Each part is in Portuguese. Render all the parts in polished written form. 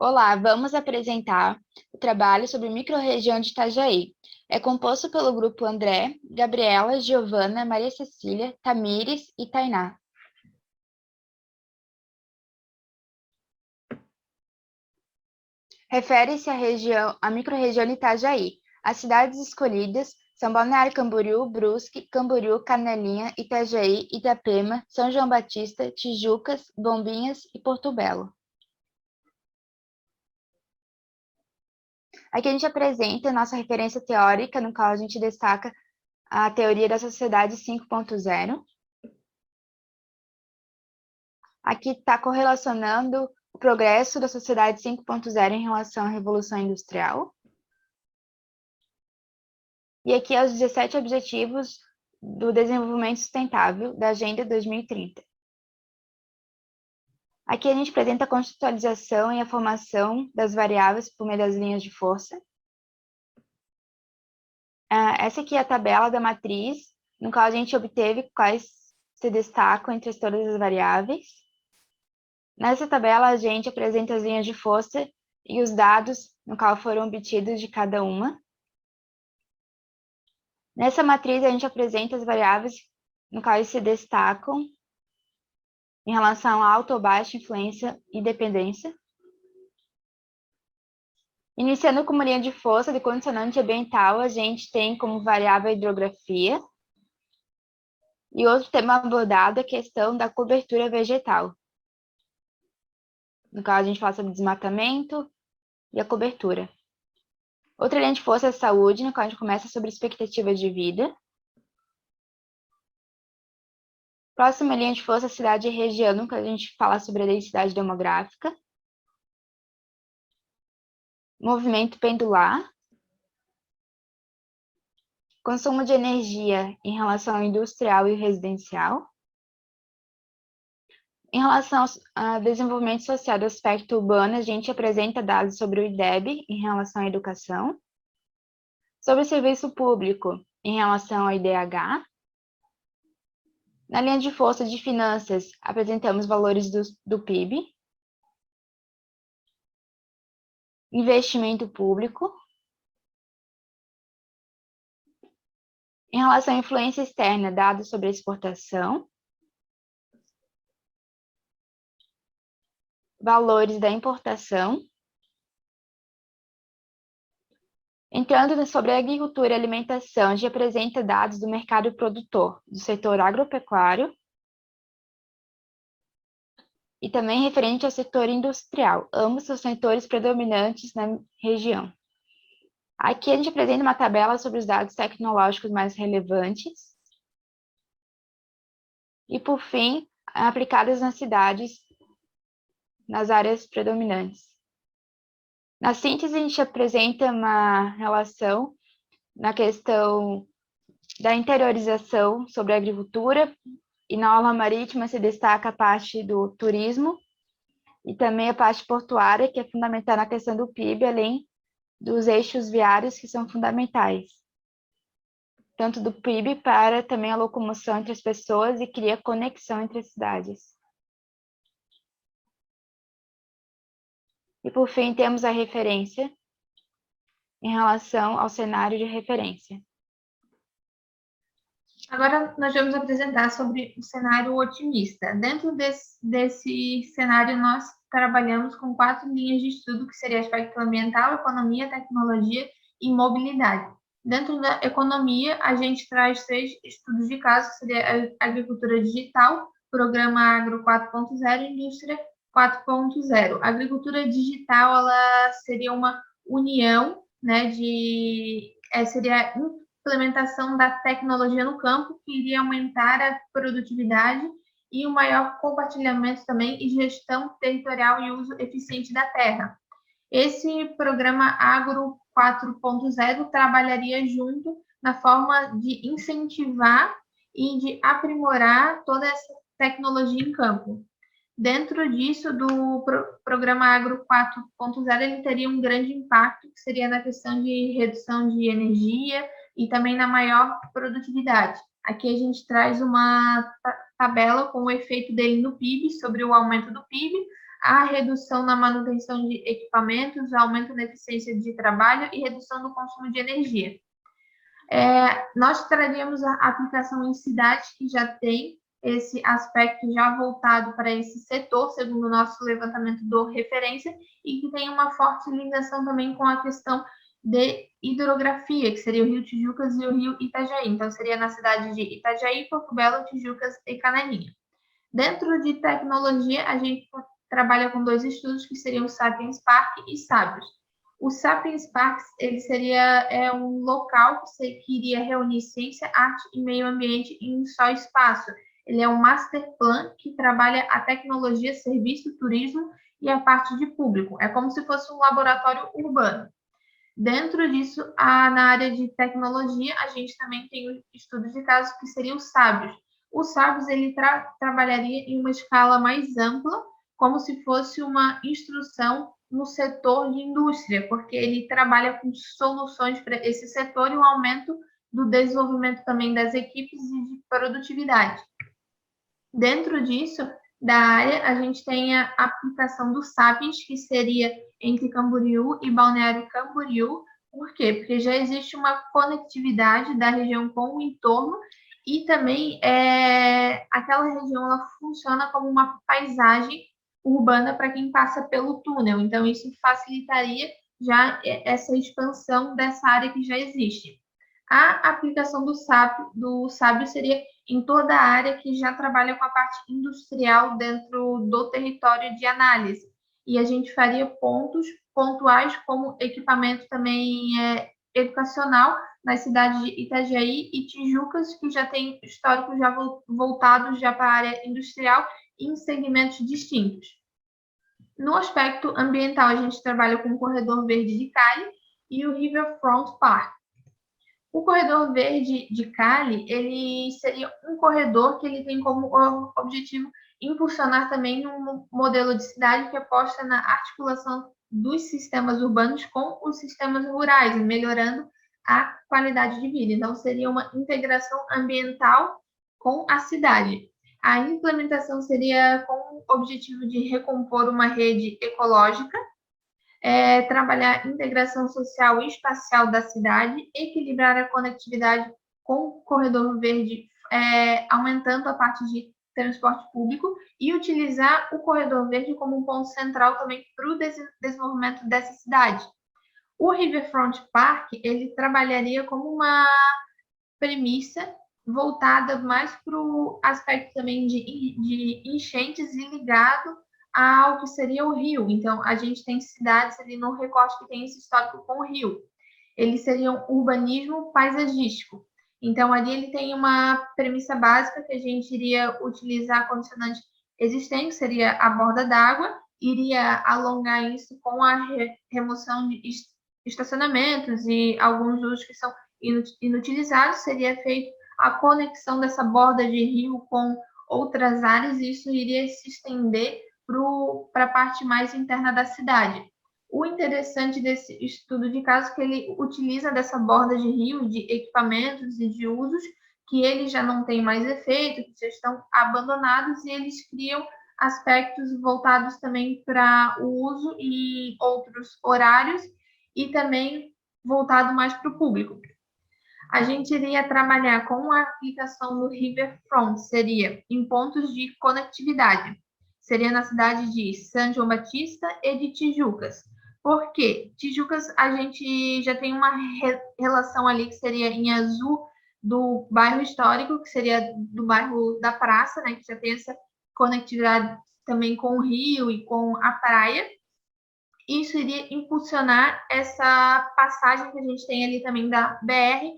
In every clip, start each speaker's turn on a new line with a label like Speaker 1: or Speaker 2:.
Speaker 1: Olá, vamos apresentar o trabalho sobre microrregião de Itajaí. É composto pelo grupo André, Gabriela, Giovana, Maria Cecília, Tamires e Tainá. Refere-se à microrregião de Itajaí. As cidades escolhidas são Balneário Camboriú, Brusque, Camboriú, Canelinha, Itajaí, Itapema, São João Batista, Tijucas, Bombinhas e Porto Belo. Aqui a gente apresenta a nossa referência teórica, no qual a gente destaca a teoria da sociedade 5.0. Aqui está correlacionando o progresso da sociedade 5.0 em relação à Revolução Industrial. E aqui os 17 Objetivos do Desenvolvimento Sustentável da Agenda 2030. Aqui a gente apresenta a contextualização e a formação das variáveis por meio das linhas de força. Essa aqui é a tabela da matriz, no qual a gente obteve quais se destacam entre todas as variáveis. Nessa tabela, a gente apresenta as linhas de força e os dados no qual foram obtidos de cada uma. Nessa matriz, a gente apresenta as variáveis no qual eles se destacam em relação a alta ou baixa influência e dependência. Iniciando com uma linha de força de condicionante ambiental, a gente tem como variável a hidrografia. E outro tema abordado é a questão da cobertura vegetal, no qual a gente fala sobre desmatamento e a cobertura. Outra linha de força é a saúde, no qual a gente começa sobre expectativa de vida. Próxima linha de força é a cidade e região, no qual a gente fala sobre a densidade demográfica. Movimento pendular. Consumo de energia em relação ao industrial e residencial. Em relação ao desenvolvimento social do aspecto urbano, a gente apresenta dados sobre o IDEB em relação à educação. Sobre o serviço público em relação ao IDH. Na linha de força de finanças, apresentamos valores do PIB. Investimento público. Em relação à influência externa, dados sobre a exportação. Valores da importação. Entrando sobre a agricultura e alimentação, a gente apresenta dados do mercado produtor, do setor agropecuário e também referente ao setor industrial. Ambos são setores predominantes na região. Aqui a gente apresenta uma tabela sobre os dados tecnológicos mais relevantes. E, por fim, aplicadas nas cidades, nas áreas predominantes. Na síntese, a gente apresenta uma relação na questão da interiorização sobre a agricultura, e na aula marítima se destaca a parte do turismo e também a parte portuária, que é fundamental na questão do PIB, além dos eixos viários, que são fundamentais, tanto do PIB para também a locomoção entre as pessoas e cria conexão entre as cidades. E, por fim, temos a referência em relação ao cenário de referência.
Speaker 2: Agora, nós vamos apresentar sobre o cenário otimista. Dentro desse cenário, nós trabalhamos com 4 linhas de estudo, que seria aspecto ambiental, economia, tecnologia e mobilidade. Dentro da economia, a gente traz 3 estudos de caso, que seria a agricultura digital, programa Agro 4.0 e indústria 4.0. A agricultura digital, ela seria uma união, né, seria implementação da tecnologia no campo, que iria aumentar a produtividade e o maior compartilhamento também e gestão territorial e uso eficiente da terra. Esse programa Agro 4.0 trabalharia junto na forma de incentivar e de aprimorar toda essa tecnologia em campo. Dentro disso, do programa Agro 4.0, ele teria um grande impacto, que seria na questão de redução de energia e também na maior produtividade. Aqui a gente traz uma tabela com o efeito dele no PIB, sobre o aumento do PIB, a redução na manutenção de equipamentos, aumento na eficiência de trabalho e redução do consumo de energia. Nós traríamos a aplicação em cidades que já têm esse aspecto já voltado para esse setor, segundo o nosso levantamento do referência, e que tem uma forte ligação também com a questão de hidrografia, que seria o Rio Tijucas e o Rio Itajaí. Então, seria na cidade de Itajaí, Porto Belo, Tijucas e Cananinha. Dentro de tecnologia, a gente trabalha com 2 estudos, que seriam o Sapiens Park e Sábios. O Sapiens Park ele seria um local que iria reunir ciência, arte e meio ambiente em um só espaço. Ele é um master plan que trabalha a tecnologia, serviço, turismo e a parte de público. É como se fosse um laboratório urbano. Dentro disso, na área de tecnologia, a gente também tem o estudo de casos que seriam os sábios. Os sábios, ele trabalharia em uma escala mais ampla, como se fosse uma instrução no setor de indústria, porque ele trabalha com soluções para esse setor e o aumento do desenvolvimento também das equipes e de produtividade. Dentro disso, da área, a gente tem a aplicação do Sapiens, que seria entre Camboriú e Balneário Camboriú. Por quê? Porque já existe uma conectividade da região com o entorno e também aquela região ela funciona como uma paisagem urbana para quem passa pelo túnel. Então, isso facilitaria já essa expansão dessa área que já existe. A aplicação do sábio seria em toda a área que já trabalha com a parte industrial dentro do território de análise. E a gente faria pontos pontuais como equipamento também educacional nas cidades de Itajaí e Tijucas, que já tem histórico já voltados já para a área industrial em segmentos distintos. No aspecto ambiental, a gente trabalha com o Corredor Verde de Cali e o Riverfront Park. O Corredor Verde de Cali, ele seria um corredor que ele tem como objetivo impulsionar também um modelo de cidade que aposta na articulação dos sistemas urbanos com os sistemas rurais, melhorando a qualidade de vida. Então, seria uma integração ambiental com a cidade. A implementação seria com o objetivo de recompor uma rede ecológica, trabalhar a integração social e espacial da cidade, equilibrar a conectividade com o corredor verde, aumentando a parte de transporte público e utilizar o corredor verde como um ponto central também para o desenvolvimento dessa cidade. O Riverfront Park, ele trabalharia como uma premissa voltada mais para o aspecto também de enchentes e ligado ao que seria o rio. Então, a gente tem cidades ali no recorte que tem esse histórico com o rio. Eles seriam urbanismo paisagístico. Então, ali ele tem uma premissa básica que a gente iria utilizar a condicionante existente, que seria a borda d'água, iria alongar isso com a remoção de estacionamentos e alguns usos que são inutilizados, seria feito a conexão dessa borda de rio com outras áreas e isso iria se estender para a parte mais interna da cidade. O interessante desse estudo de caso é que ele utiliza dessa borda de rio, de equipamentos e de usos que eles já não têm mais efeito, que já estão abandonados, e eles criam aspectos voltados também para o uso e outros horários, e também voltado mais para o público. A gente iria trabalhar com a aplicação no Riverfront, seria em pontos de conectividade. Seria na cidade de São João Batista e de Tijucas. Por quê? Tijucas, a gente já tem uma relação ali que seria em azul do bairro histórico, que seria do bairro da praça, né, que já tem essa conectividade também com o rio e com a praia. Isso iria impulsionar essa passagem que a gente tem ali também da BR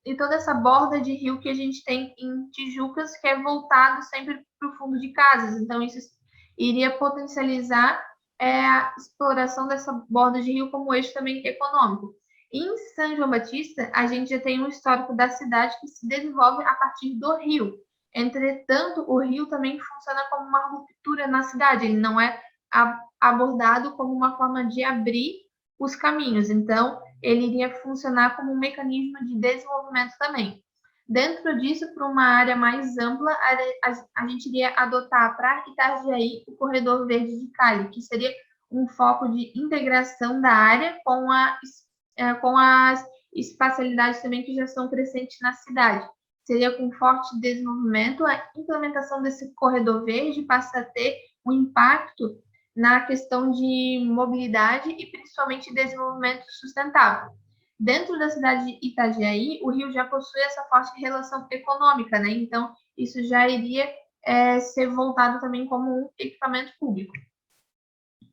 Speaker 2: e toda essa borda de rio que a gente tem em Tijucas, que é voltado sempre para o fundo de casas. Então, isso iria potencializar a exploração dessa borda de rio como eixo também econômico. Em São João Batista, a gente já tem um histórico da cidade que se desenvolve a partir do rio. Entretanto, o rio também funciona como uma ruptura na cidade, ele não é abordado como uma forma de abrir os caminhos. Então, ele iria funcionar como um mecanismo de desenvolvimento também. Dentro disso, para uma área mais ampla, a gente iria adotar para Itajaí o Corredor Verde de Cali, que seria um foco de integração da área com as espacialidades também que já são crescentes na cidade. Seria com forte desenvolvimento, a implementação desse corredor verde passa a ter um impacto na questão de mobilidade e principalmente desenvolvimento sustentável. Dentro da cidade de Itajaí, o Rio já possui essa forte relação econômica, né? Então, isso já iria ser voltado também como um equipamento público.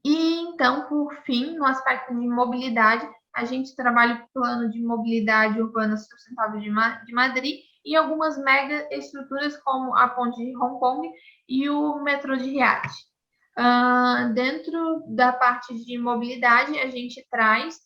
Speaker 2: E, então, por fim, no aspecto de mobilidade, a gente trabalha o plano de mobilidade urbana sustentável de Madrid e algumas mega estruturas como a ponte de Hong Kong e o metrô de Riad. Dentro da parte de mobilidade, a gente traz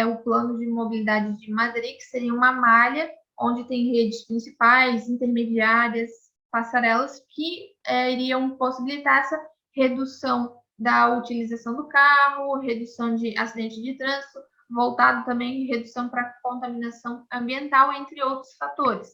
Speaker 2: o plano de mobilidade de Madrid, que seria uma malha onde tem redes principais, intermediárias, passarelas, que iriam possibilitar essa redução da utilização do carro, redução de acidentes de trânsito, voltado também redução para contaminação ambiental, entre outros fatores.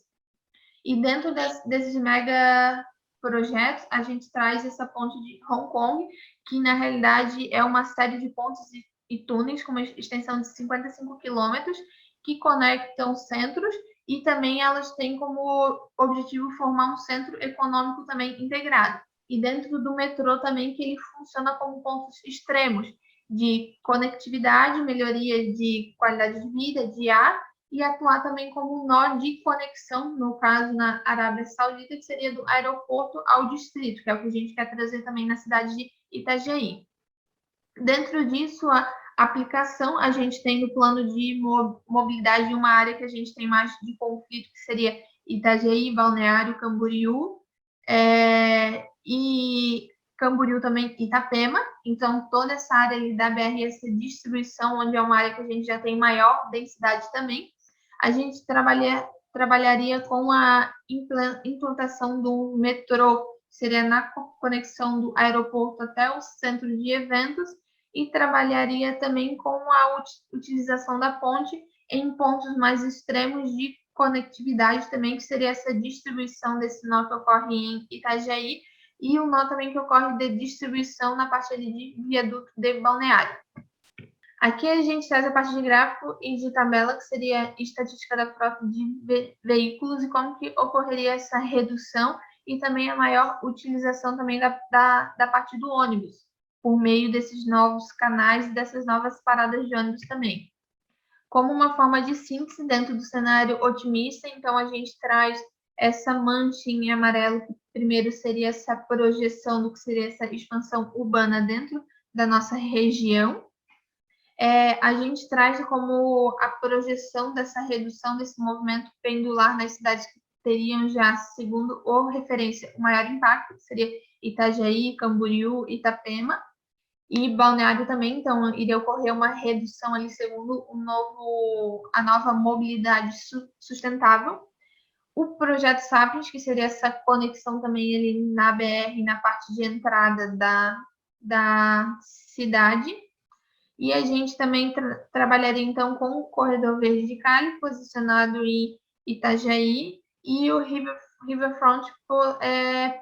Speaker 2: E dentro desses mega projetos, a gente traz essa ponte de Hong Kong, que na realidade é uma série de pontes e túneis com uma extensão de 55 quilômetros que conectam centros e também elas têm como objetivo formar um centro econômico também integrado. E dentro do metrô também que ele funciona como pontos extremos de conectividade, melhoria de qualidade de vida, de ar, e atuar também como um nó de conexão, no caso na Arábia Saudita, que seria do aeroporto ao distrito, que é o que a gente quer trazer também na cidade de Itajaí. Dentro disso, a aplicação, a gente tem no plano de mobilidade uma área que a gente tem mais de conflito, que seria Itajaí, Balneário, Camboriú, e Camboriú também Itapema, então toda essa área ali da BR, essa distribuição, onde é uma área que a gente já tem maior densidade também, a gente trabalharia com a implantação do metrô, seria na conexão do aeroporto até o centro de eventos, e trabalharia também com a utilização da ponte em pontos mais extremos de conectividade também, que seria essa distribuição desse nó que ocorre em Itajaí, e o nó também que ocorre de distribuição na parte ali de viaduto de Balneário. Aqui a gente traz a parte de gráfico e de tabela, que seria a estatística da frota de veículos e como que ocorreria essa redução e também a maior utilização também da parte do ônibus, por meio desses novos canais e dessas novas paradas de ônibus também. Como uma forma de síntese dentro do cenário otimista, então a gente traz essa manchinha em amarelo, que primeiro seria essa projeção do que seria essa expansão urbana dentro da nossa região. A gente traz como a projeção dessa redução desse movimento pendular nas cidades que teriam já, segundo ou referência, o maior impacto, que seria Itajaí, Camboriú, Itapema, e Balneário também, então iria ocorrer uma redução ali segundo a nova mobilidade sustentável. O projeto Sapiens, que seria essa conexão também ali na BR, na parte de entrada da cidade. E a gente também trabalharia, então, com o Corredor Verde de Cali, posicionado em Itajaí, e o Riverfront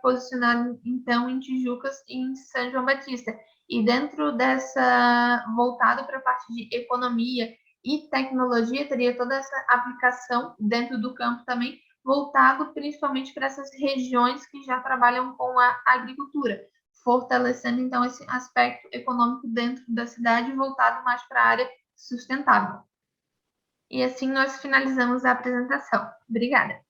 Speaker 2: posicionado, então, em Tijucas e em São João Batista. E dentro dessa, voltado para a parte de economia e tecnologia, teria toda essa aplicação dentro do campo também, voltado principalmente para essas regiões que já trabalham com a agricultura, fortalecendo, então, esse aspecto econômico dentro da cidade, voltado mais para a área sustentável. E assim nós finalizamos a apresentação. Obrigada.